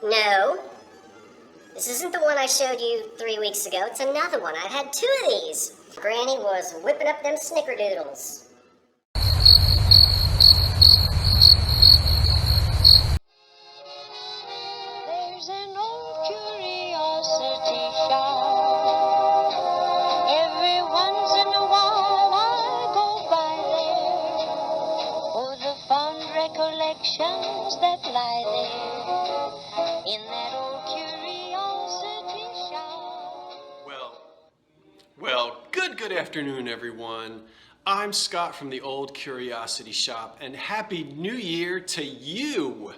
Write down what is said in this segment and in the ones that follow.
No. This isn't the one I showed you 3 weeks ago. It's another one. I've had 2 of these. Granny was whipping up them snickerdoodles. There's an old curiosity shop. Every once in a while I go by there for the fond recollections that lie there in that old curiosity shop. Well, good afternoon, everyone. I'm Scott from the Old Curiosity Shop, and Happy New Year to you.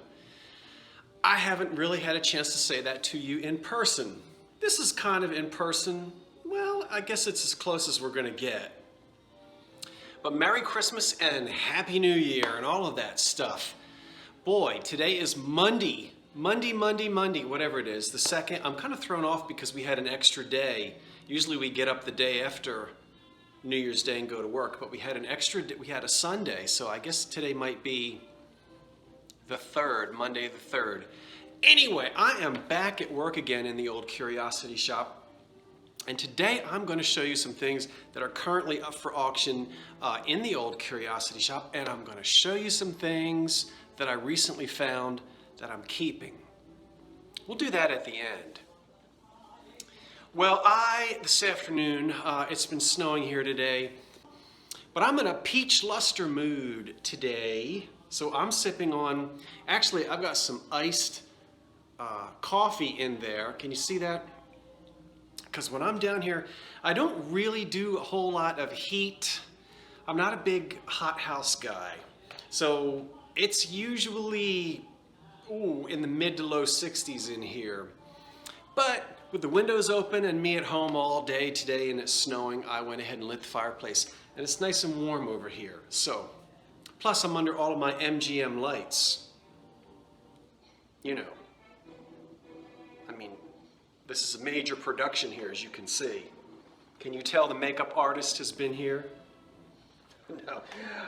I haven't really had a chance to say that to you in person. This is kind of in person. Well, I guess it's as close as we're gonna get. But Merry Christmas and Happy New Year and all of that stuff. Boy, today is Monday, whatever it is, the 2nd. I'm kind of thrown off because we had an extra day. Usually we get up the day after New Year's Day and go to work, but we had an extra day, we had a Sunday, so I guess today might be the 3rd, Monday the 3rd. Anyway, I am back at work again in the Old Curiosity Shop, and today I'm going to show you some things that are currently up for auction in the Old Curiosity Shop, and I'm going to show you some things that I recently found that I'm keeping. We'll do that at the end. Well, this afternoon, it's been snowing here today, but I'm in a peach luster mood today. So I'm sipping on, actually I've got some iced coffee in there. Can you see that? Because when I'm down here, I don't really do a whole lot of heat. I'm not a big hothouse guy. So it's usually, in the mid to low 60s in here. But with the windows open and me at home all day today and it's snowing, I went ahead and lit the fireplace. And it's nice and warm over here. So, plus I'm under all of my MGM lights. You know, I mean, this is a major production here, as you can see. Can you tell the makeup artist has been here? No,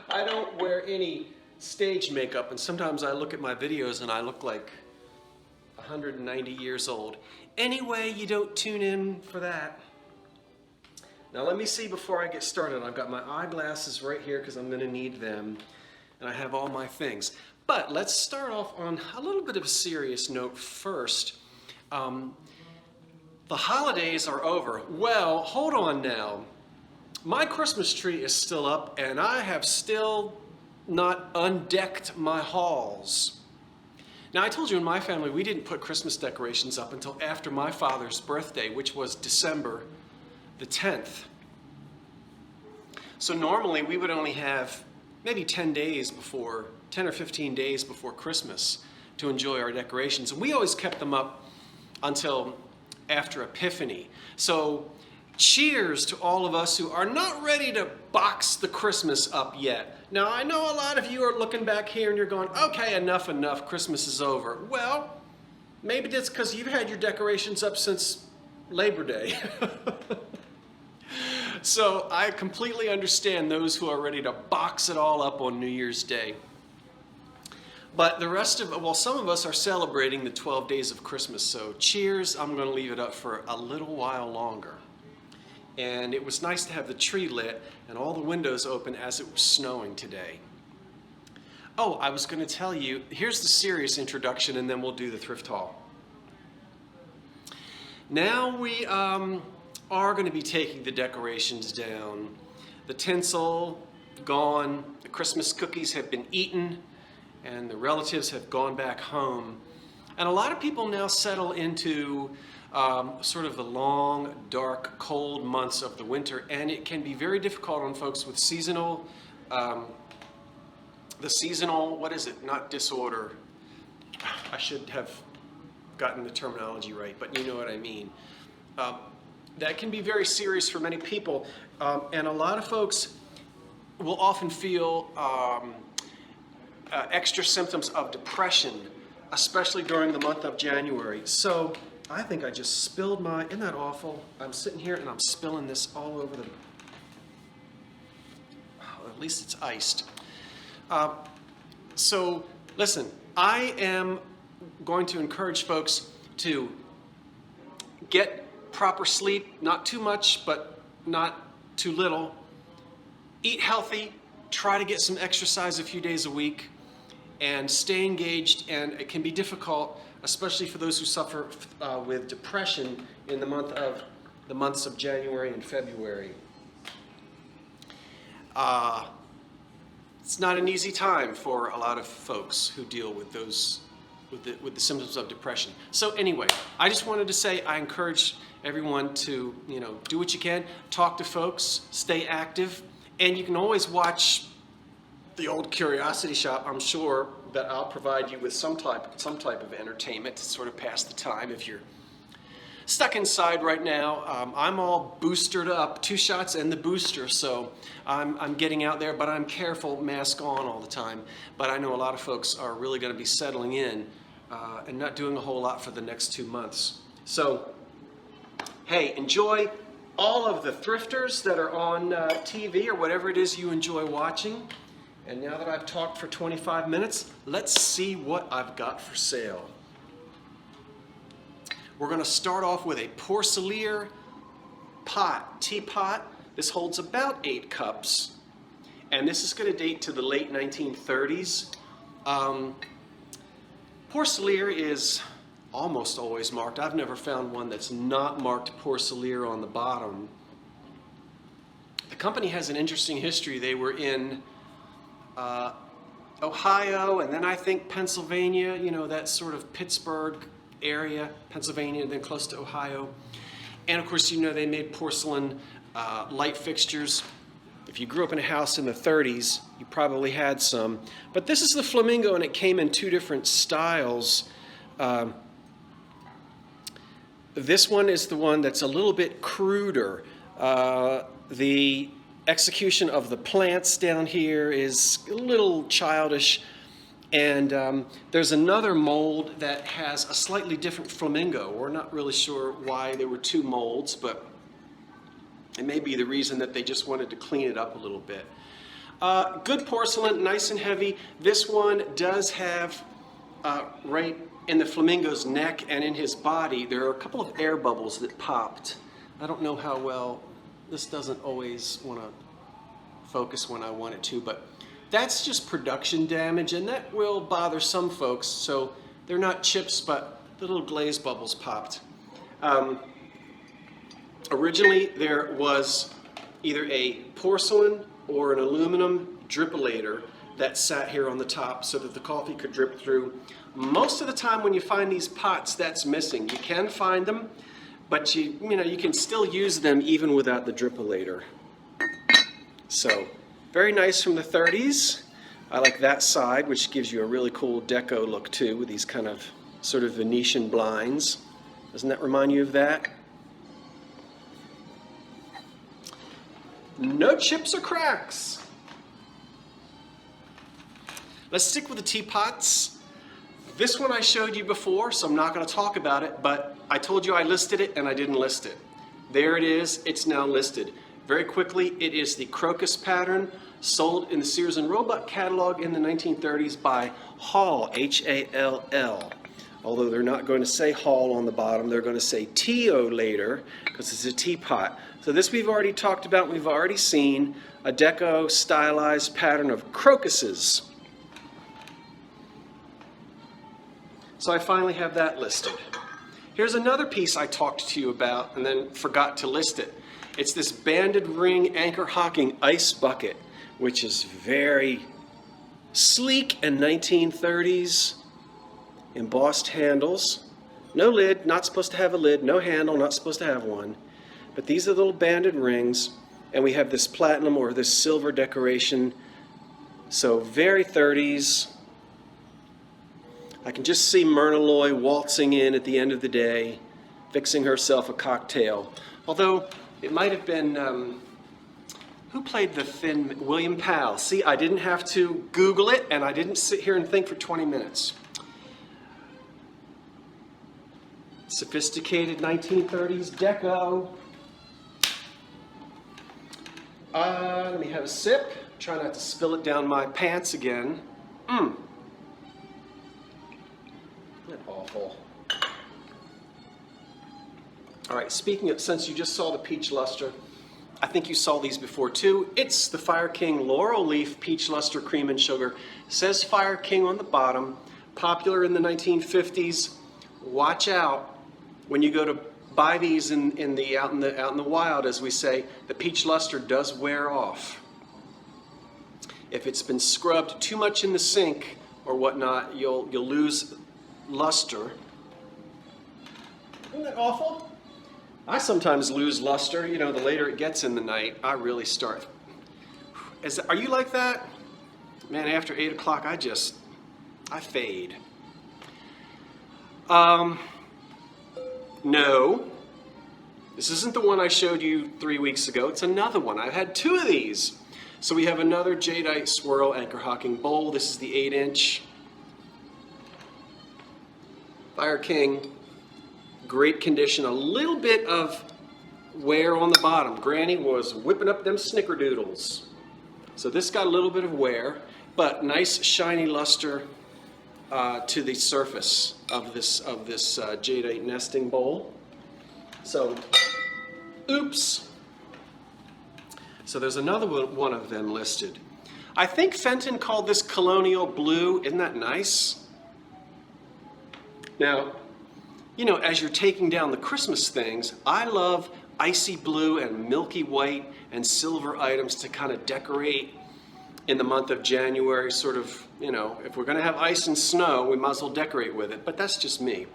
I don't wear any stage makeup, and sometimes I look at my videos and I look like 190 years old. Anyway, you don't tune in for that. Now let me see before I get started. I've got my eyeglasses right here because I'm going to need them, and I have all my things. But let's start off on a little bit of a serious note first. The holidays are over. Well, hold on now. My Christmas tree is still up, and I have still not undecked my halls. Now, I told you in my family we didn't put Christmas decorations up until after my father's birthday, which was December the 10th. So normally we would only have maybe 10 or 15 days before Christmas to enjoy our decorations. And we always kept them up until after Epiphany. So cheers to all of us who are not ready to box the Christmas up yet. Now, I know a lot of you are looking back here and you're going, okay, enough, Christmas is over. Well, maybe that's because you've had your decorations up since Labor Day. So I completely understand those who are ready to box it all up on New Year's Day. But the rest of it, well, some of us are celebrating the 12 days of Christmas, so cheers. I'm going to leave it up for a little while longer. And it was nice to have the tree lit and all the windows open as it was snowing today. Oh, I was going to tell you, here's the serious introduction and then we'll do the thrift haul. Now we are going to be taking the decorations down. The tinsel gone, the Christmas cookies have been eaten, and the relatives have gone back home. And a lot of people now settle into sort of the long, dark, cold months of the winter, and it can be very difficult on folks with seasonal, what is it, not disorder. I should have gotten the terminology right, but you know what I mean. That can be very serious for many people, and a lot of folks will often feel extra symptoms of depression, especially during the month of January. So I think I just spilled my, isn't that awful? I'm sitting here and I'm spilling this all over the, oh, at least it's iced. So listen, I am going to encourage folks to get proper sleep, not too much, but not too little. Eat healthy, try to get some exercise a few days a week, and stay engaged. And it can be difficult, especially for those who suffer with depression in the months of January and February. It's not an easy time for a lot of folks who deal with the symptoms of depression. So anyway, I just wanted to say I encourage everyone to, do what you can, talk to folks, stay active, and you can always watch the old Curiosity Shop. I'm sure that I'll provide you with some type of entertainment to sort of pass the time if you're stuck inside right now. I'm all boosted up, 2 shots and the booster, so I'm getting out there, but I'm careful, mask on all the time. But I know a lot of folks are really going to be settling in and not doing a whole lot for the next 2 months. So, hey, enjoy all of the thrifters that are on TV or whatever it is you enjoy watching. And now that I've talked for 25 minutes, let's see what I've got for sale. We're going to start off with a Porcelair Pot Teapot. This holds about 8 cups, and this is going to date to the late 1930s. Porcelair is almost always marked. I've never found one that's not marked Porcelair on the bottom. The company has an interesting history. They were in Ohio, and then I think Pennsylvania, that sort of Pittsburgh area, Pennsylvania, and then close to Ohio. And of course, they made porcelain light fixtures. If you grew up in a house in the 30s, you probably had some. But this is the Flamingo, and it came in 2 different styles. This one is the one that's a little bit cruder. The execution of the plants down here is a little childish. And there's another mold that has a slightly different flamingo. We're not really sure why there were 2 molds, but it may be the reason that they just wanted to clean it up a little bit. Good porcelain, nice and heavy. This one does have, right in the flamingo's neck and in his body, there are a couple of air bubbles that popped. I don't know how well, this doesn't always want to focus when I want it to, but that's just production damage, and that will bother some folks. So they're not chips, but the little glaze bubbles popped. Originally, there was either a porcelain or an aluminum drippolator that sat here on the top so that the coffee could drip through. Most of the time when you find these pots, that's missing. You can find them, but you can still use them even without the drippolator. So, very nice from the 30s. I like that side, which gives you a really cool deco look too, with these kind of sort of Venetian blinds. Doesn't that remind you of that? No chips or cracks. Let's stick with the teapots. This one I showed you before, so I'm not going to talk about it, but I told you I listed it and I didn't list it. There it is, it's now listed. Very quickly, it is the Crocus Pattern, sold in the Sears and Roebuck catalog in the 1930s by Hall, H-A-L-L. Although they're not going to say Hall on the bottom, they're going to say T-O later, because it's a teapot. So this we've already talked about, we've already seen a deco stylized pattern of crocuses. So I finally have that listed. Here's another piece I talked to you about and then forgot to list it. It's this banded ring anchor hocking ice bucket, which is very sleek and 1930s. Embossed handles, no lid, not supposed to have a lid, no handle, not supposed to have one. But these are little banded rings, and we have this platinum or this silver decoration. So very 30s. I can just see Myrna Loy waltzing in at the end of the day, fixing herself a cocktail. Although it might have been, who played the thin, William Powell. See, I didn't have to Google it, and I didn't sit here and think for 20 minutes. Sophisticated 1930s deco. Let me have a sip. Try not to spill it down my pants again. Isn't that awful? All right, speaking of, since you just saw the peach luster, I think you saw these before too. It's the Fire King Laurel Leaf Peach Luster Cream and Sugar. Says Fire King on the bottom. Popular in the 1950s. Watch out when you go to buy these out in the wild, as we say. The peach luster does wear off. If it's been scrubbed too much in the sink or whatnot, you'll lose luster. Isn't that awful? I sometimes lose luster. You know, the later it gets in the night, I really start. Are you like that? Man, after 8 o'clock, I fade. No. This isn't the one I showed you 3 weeks ago. It's another one. I've had 2 of these. So we have another jadeite swirl anchor hocking bowl. This is the 8-inch. Fire King. Great condition. A little bit of wear on the bottom. Granny was whipping up them snickerdoodles. So this got a little bit of wear, but nice shiny luster to the surface of this jadeite nesting bowl. So, oops. So there's another one of them listed. I think Fenton called this Colonial Blue. Isn't that nice? Now, you know, as you're taking down the Christmas things, I love icy blue and milky white and silver items to kind of decorate in the month of January. Sort of, you know, if we're going to have ice and snow, we might as well decorate with it. But that's just me.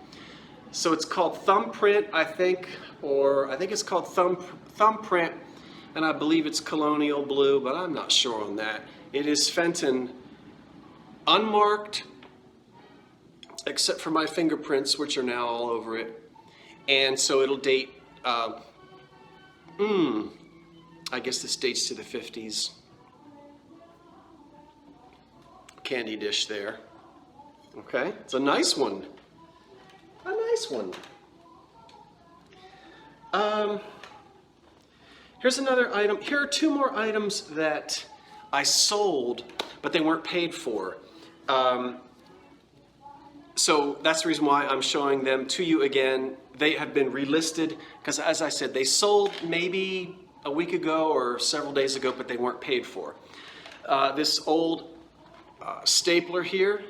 So it's called Thumbprint, I think, or I think it's called Thumbprint, and I believe it's Colonial Blue, but I'm not sure on that. It is Fenton, unmarked, except for my fingerprints, which are now all over it. And so it'll date, I guess this dates to the 50s. Candy dish there. Okay, it's a nice one. A nice one. Here's another item. Here are 2 more items that I sold, but they weren't paid for. So that's the reason why I'm showing them to you again. They have been relisted because, as I said, they sold maybe a week ago or several days ago, but they weren't paid for. This old stapler here,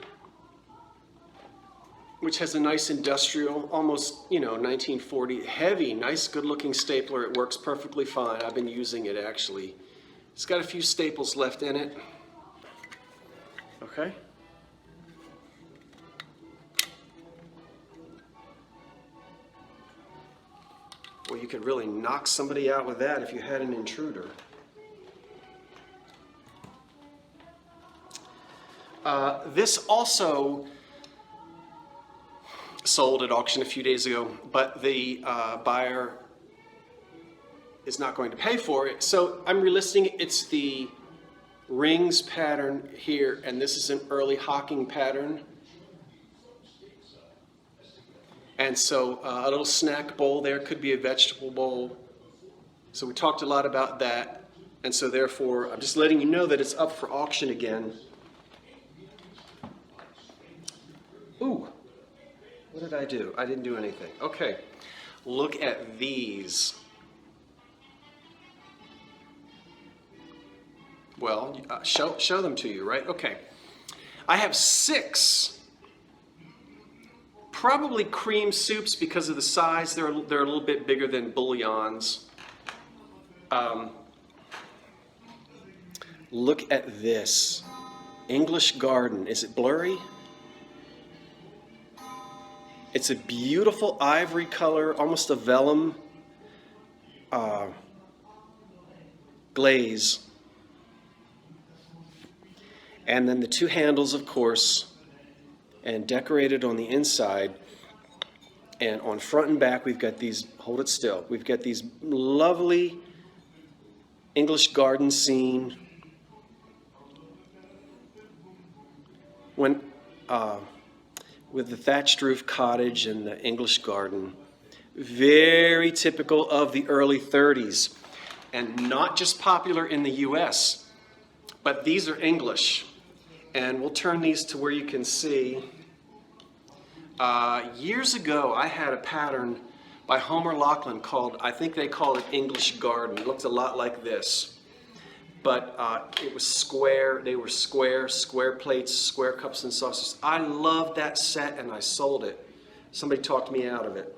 which has a nice industrial, almost, you know, 1940, heavy, nice, good-looking stapler. It works perfectly fine. I've been using it, actually. It's got a few staples left in it. Okay. Well, you could really knock somebody out with that if you had an intruder. This also sold at auction a few days ago, but the buyer is not going to pay for it. So I'm relisting it. It's the rings pattern here, and this is an early hocking pattern. And so a little snack bowl there, could be a vegetable bowl. So we talked a lot about that. And so therefore, I'm just letting you know that it's up for auction again. Ooh, what did I do? I didn't do anything. Okay, look at these. Well, show them to you, right? Okay. I have 6. Probably cream soups because of the size. They're a little bit bigger than bouillons. Look at this. English Garden. Is it blurry? It's a beautiful ivory color, almost a vellum glaze. And then the 2 handles, of course, and decorated on the inside. And on front and back, we've got these, hold it still, we've got these lovely English garden scene. When, with the thatched roof cottage and the English garden. Very typical of the early 30s. And not just popular in the US, but these are English. And we'll turn these to where you can see. Years ago, I had a pattern by Homer Laughlin called, I think they called it English Garden. It looks a lot like this. But it was square, they were square plates, square cups and saucers. I loved that set and I sold it. Somebody talked me out of it.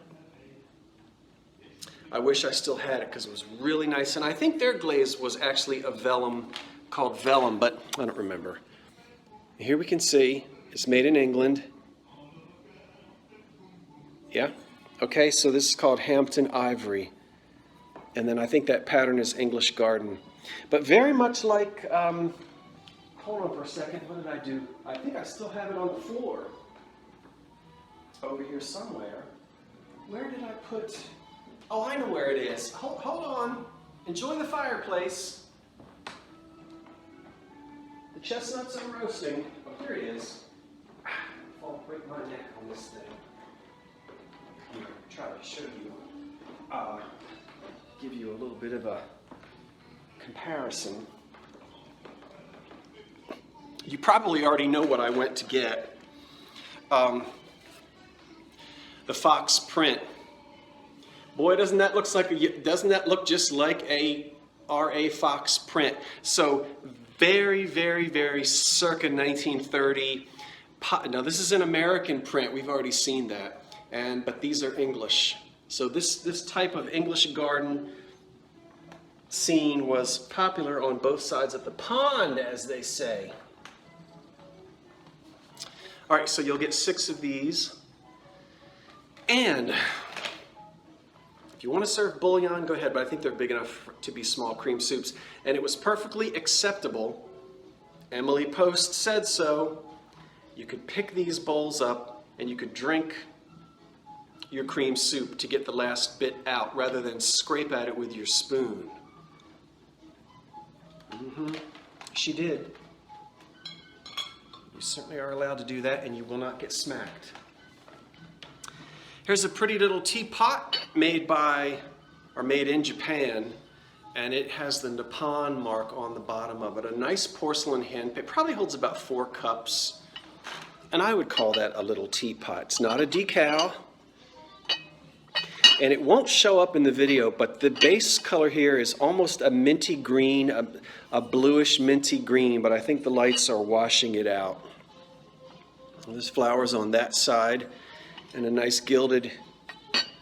I wish I still had it because it was really nice. And I think their glaze was actually a vellum called vellum, but I don't remember. Here we can see it's made in England. Yeah, okay, so this is called Hampton Ivory. And then I think that pattern is English Garden. But very much like, hold on for a second, what did I do? I think I still have it on the floor. It's over here somewhere. Where did I put, oh, I know where it is. Hold on, enjoy the fireplace. The chestnuts are roasting. Oh, here it is. I'll break my neck on this thing. I'm going to try to show you, give you a little bit of a comparison. You probably already know what I went to get. The fox print. Boy, doesn't that look just like a R.A. Fox print? So very, very, very circa 1930. Now this is an American print. We've already seen that. But these are English. So this type of English garden scene was popular on both sides of the pond, as they say. All right, so you'll get 6 of these. And if you want to serve bouillon, go ahead, but I think they're big enough to be small cream soups. And it was perfectly acceptable. Emily Post said so. You could pick these bowls up and you could drink your cream soup to get the last bit out rather than scrape at it with your spoon. She did. You certainly are allowed to do that and you will not get smacked. Here's a pretty little teapot made in Japan, and it has the Nippon mark on the bottom of it. A nice porcelain hand. It probably holds about 4 cups. And I would call that a little teapot. It's not a decal. And it won't show up in the video, but the base color here is almost a minty green, a bluish minty green, but I think the lights are washing it out. There's flowers on that side and a nice gilded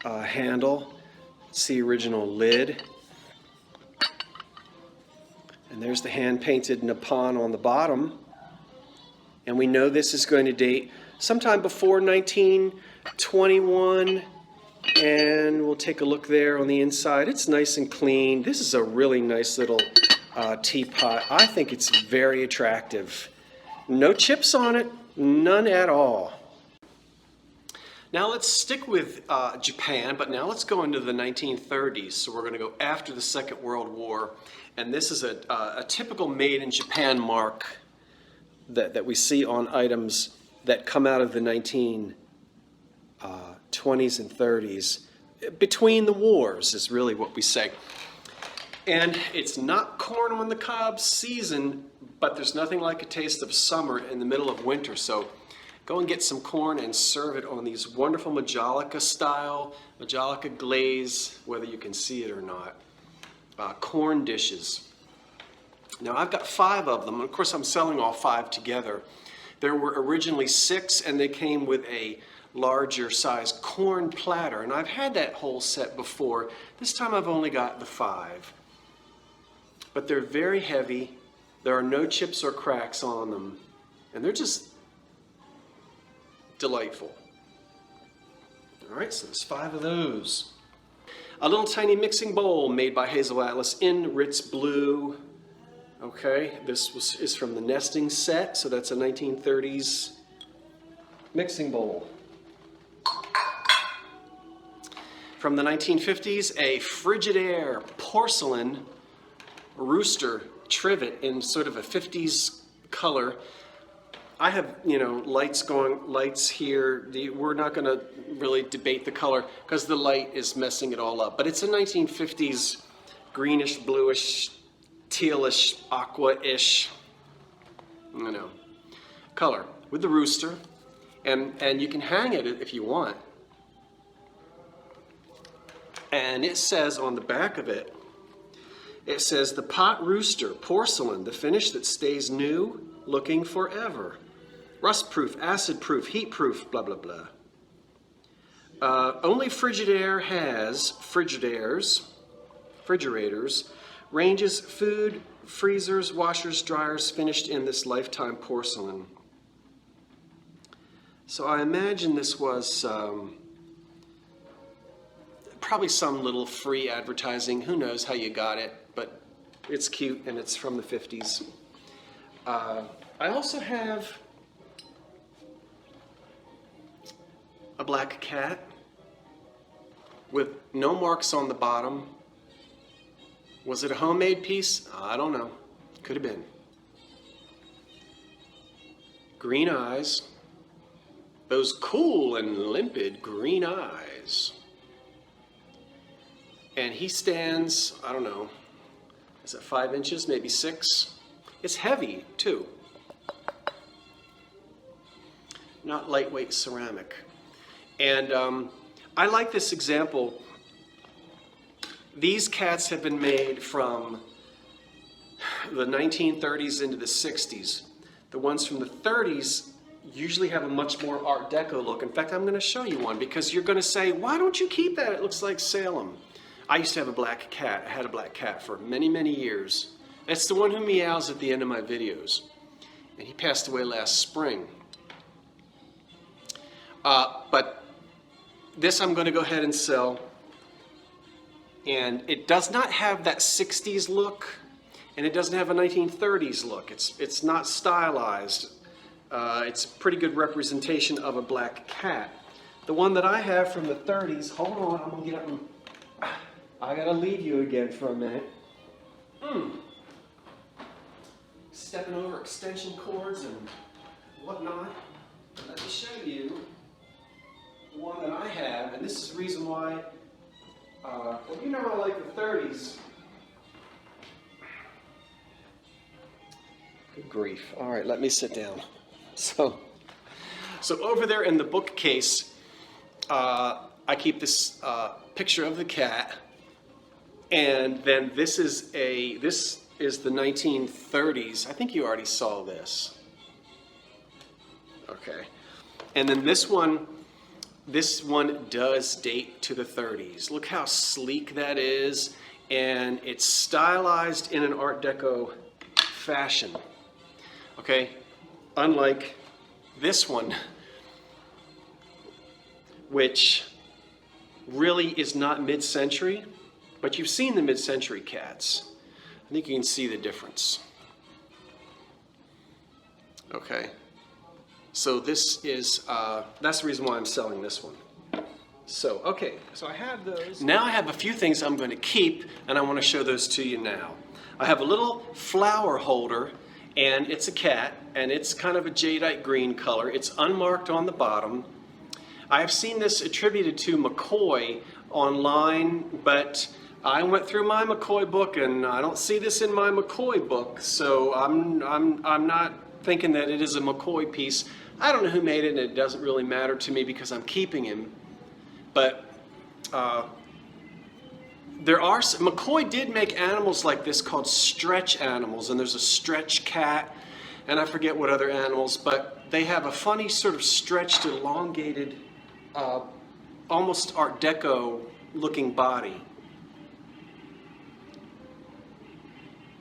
handle. It's the original lid. And there's the hand-painted Nippon on the bottom. And we know this is going to date sometime before 1921. And we'll take a look there on the inside. It's nice and clean. This is a really nice little teapot. I think it's very attractive. No chips on it, none at all. Now let's stick with Japan, but now let's go into the 1930s. So we're going to go after the Second World War. And this is a typical made in Japan mark that we see on items that come out of the 1920s and 30s. Between the wars is really what we say. And it's not corn on the cob season, but there's nothing like a taste of summer in the middle of winter. So go and get some corn and serve it on these wonderful Majolica glaze, whether you can see it or not. Corn dishes. Now I've got 5 of them. Of course, I'm selling all 5 together. There were originally 6, and they came with a larger size corn platter. And I've had that whole set before. This time I've only got the 5. But they're very heavy. There are no chips or cracks on them. And they're just delightful. All right, so there's 5 of those. A little tiny mixing bowl made by Hazel Atlas in Ritz Blue. Okay, this is from the nesting set, so that's a 1930s mixing bowl. From the 1950s, a Frigidaire porcelain Rooster Trivet in sort of a 50s color. I have, lights here. We're not going to really debate the color because the light is messing it all up. But it's a 1950s greenish, bluish, tealish, aqua-ish, color with the rooster. And you can hang it if you want. And it says on the back of it, it says the Pot Rooster, porcelain, the finish that stays new, looking forever. Rust-proof, acid-proof, heat-proof, blah, blah, blah. Only Frigidaire has refrigerators, ranges food, freezers, washers, dryers finished in this lifetime porcelain. So I imagine this was probably some little free advertising. Who knows how you got it, but it's cute and it's from the 50s. I also have a black cat with no marks on the bottom. Was it a homemade piece? I don't know. Could have been. Green eyes. Those cool and limpid green eyes. And he stands, I don't know, is it 5 inches, maybe 6? It's heavy too. Not lightweight ceramic. And I like this example. These cats have been made from the 1930s into the 60s. The ones from the 30s usually have a much more Art Deco look. In fact, I'm going to show you one because you're going to say, why don't you keep that? It looks like Salem. I used to have a black cat. I had a black cat for many, many years. It's the one who meows at the end of my videos. And he passed away last spring. But this I'm going to go ahead and sell. And it does not have that 60s look. And it doesn't have a 1930s look. It's not stylized. It's a pretty good representation of a black cat. The one that I have from the 30s, hold on, I'm going to get up and... I got to leave you again for a minute. Stepping over extension cords and whatnot. Let me show you the one that I have, and this is the reason why, well, you know I like the 30s. Good grief. All right, let me sit down. So over there in the bookcase, I keep this picture of the cat, and then this is the 1930s. I think you already saw this. Okay, and then this one does date to the 30s. Look how sleek that is, and it's stylized in an Art Deco fashion. Okay, unlike this one, which really is not mid-century, but you've seen the mid-century cats. I think you can see the difference. Okay, so this is, that's the reason why I'm selling this one. So, okay, so I have those. Now I have a few things I'm going to keep, and I want to show those to you now. I have a little flower holder, and it's a cat, and it's kind of a jadeite green color. It's unmarked on the bottom. I have seen this attributed to McCoy online, but I went through my McCoy book, and I don't see this in my McCoy book, so I'm not thinking that it is a McCoy piece. I don't know who made it, and it doesn't really matter to me because I'm keeping him. But McCoy did make animals like this called stretch animals, and there's a stretch cat, and I forget what other animals, but they have a funny sort of stretched, elongated, almost Art Deco looking body.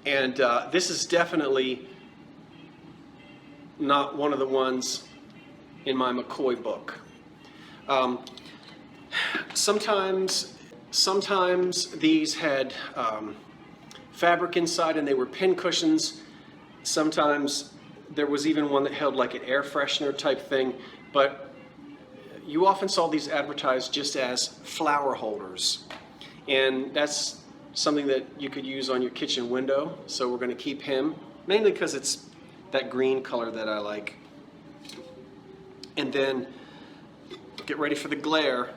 And this is definitely not one of the ones in my McCoy book. Sometimes these had fabric inside and they were pin cushions. Sometimes there was even one that held like an air freshener type thing, but you often saw these advertised just as flower holders. And that's something that you could use on your kitchen window, so we're going to keep him, mainly because it's that green color that I like. And then, get ready for the glare.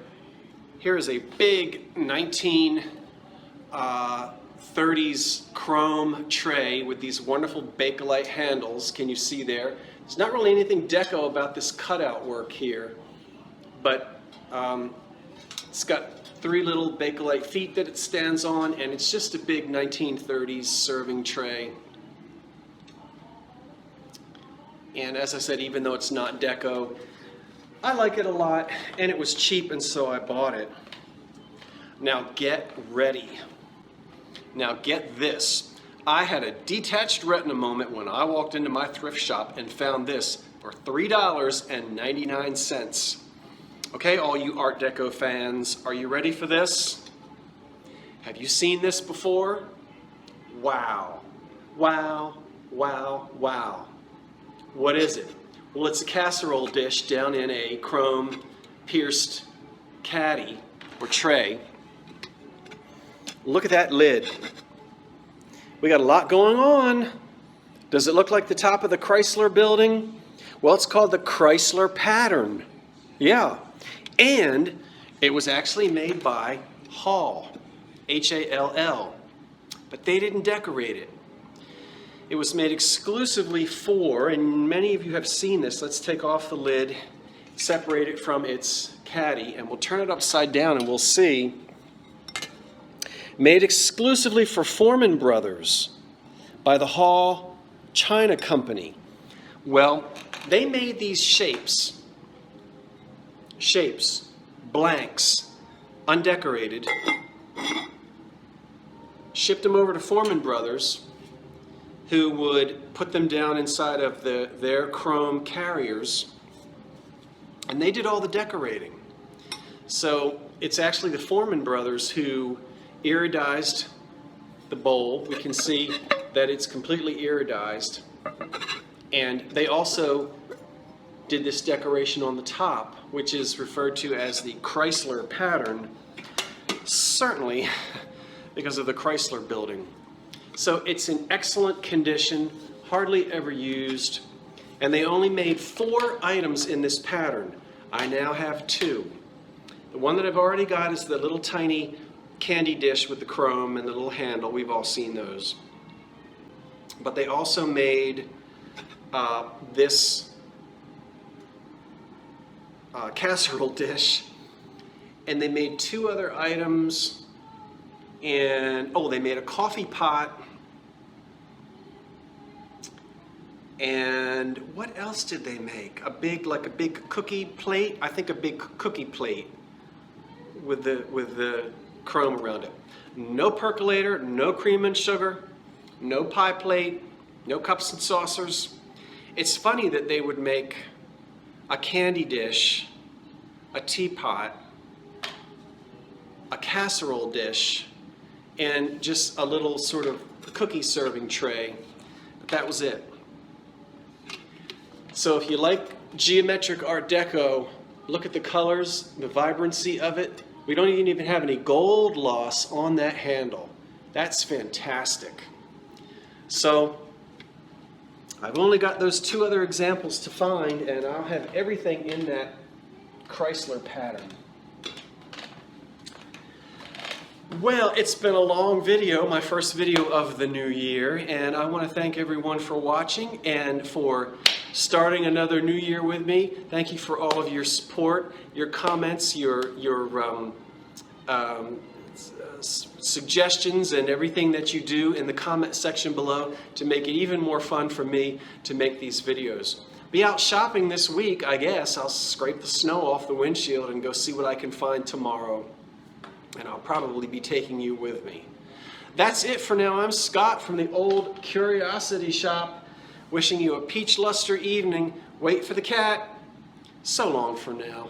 Here is a big 1930s chrome tray with these wonderful Bakelite handles. Can you see there? There's not really anything deco about this cutout work here, but it's got 3 little Bakelite feet that it stands on, and it's just a big 1930s serving tray. And as I said, even though it's not deco, I like it a lot, and it was cheap, and so I bought it. Now get ready. Now get this. I had a detached retina moment when I walked into my thrift shop and found this for $3.99. Okay, all you Art Deco fans, are you ready for this? Have you seen this before? Wow. Wow, wow, wow. What is it? Well, it's a casserole dish down in a chrome pierced caddy or tray. Look at that lid. We got a lot going on. Does it look like the top of the Chrysler building? Well, it's called the Chrysler Pattern. Yeah. And it was actually made by Hall, H-A-L-L. But they didn't decorate it. It was made exclusively for, and many of you have seen this. Let's take off the lid, separate it from its caddy, and we'll turn it upside down and we'll see. Made exclusively for Foreman Brothers by the Hall China Company. Well, they made these shapes, blanks, undecorated, shipped them over to Foreman Brothers, who would put them down inside of their chrome carriers, and they did all the decorating. So it's actually the Foreman Brothers who iridized the bowl. We can see that it's completely iridized, and they also did this decoration on the top, which is referred to as the Chrysler Pattern, certainly because of the Chrysler building. So it's in excellent condition, hardly ever used, and they only made 4 items in this pattern. I now have 2. The one that I've already got is the little tiny candy dish with the chrome and the little handle. We've all seen those. But they also made this casserole dish, and they made 2 other items, and they made a coffee pot. And what else did they make? A big cookie plate. I think a big cookie plate with the chrome around it. No percolator, no cream and sugar, no pie plate, no cups and saucers. It's funny that they would make a candy dish, a teapot, a casserole dish, and just a little sort of cookie serving tray. But that was it. So if you like geometric Art Deco, look at the colors, the vibrancy of it. We don't even have any gold loss on that handle. That's fantastic. So I've only got those 2 other examples to find, and I'll have everything in that Chrysler Pattern. Well, it's been a long video, my first video of the new year, and I want to thank everyone for watching and for starting another new year with me. Thank you for all of your support, your comments, your suggestions, and everything that you do in the comment section below to make it even more fun for me to make these videos. Be out shopping this week, I guess. I'll scrape the snow off the windshield and go see what I can find tomorrow. And I'll probably be taking you with me. That's it for now. I'm Scott from the Old Curiosity Shop, wishing you a peach luster evening. Wait for the cat. So long for now.